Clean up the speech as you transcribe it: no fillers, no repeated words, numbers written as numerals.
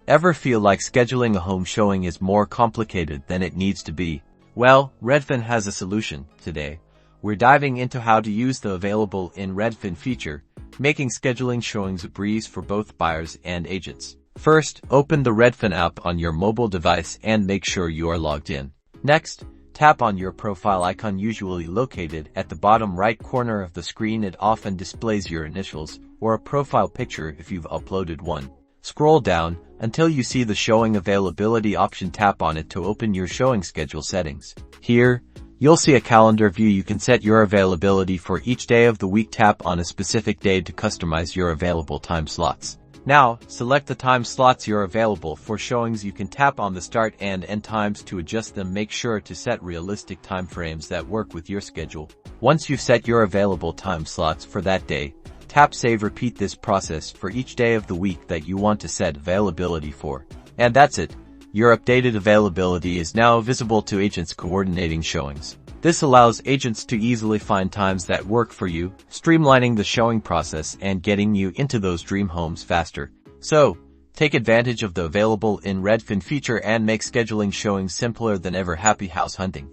Ever feel like scheduling a home showing is more complicated than it needs to be? Well, Redfin has a solution. Today, we're diving into how to use the available in Redfin feature, making scheduling showings a breeze for both buyers and agents. First, open the Redfin app on your mobile device and make sure you are logged in. Next, tap on your profile icon, usually located at the bottom right corner of the screen. It often displays your initials or a profile picture if you've uploaded one. Scroll down until you see the showing availability option. Tap on it to open your showing schedule settings. Here, you'll see a calendar view. You can set your availability for each day of the week. Tap on a specific day to customize your available time slots. Now, select the time slots you're available for showings. You can tap on the start and end times to adjust them. Make sure to set realistic time frames that work with your schedule. Once you've set your available time slots for that day, tap Save. Repeat this process for each day of the week that you want to set availability for. And that's it. Your updated availability is now visible to agents coordinating showings. This allows agents to easily find times that work for you, streamlining the showing process and getting you into those dream homes faster. So, take advantage of the available in Redfin feature and make scheduling showings simpler than ever. Happy house hunting!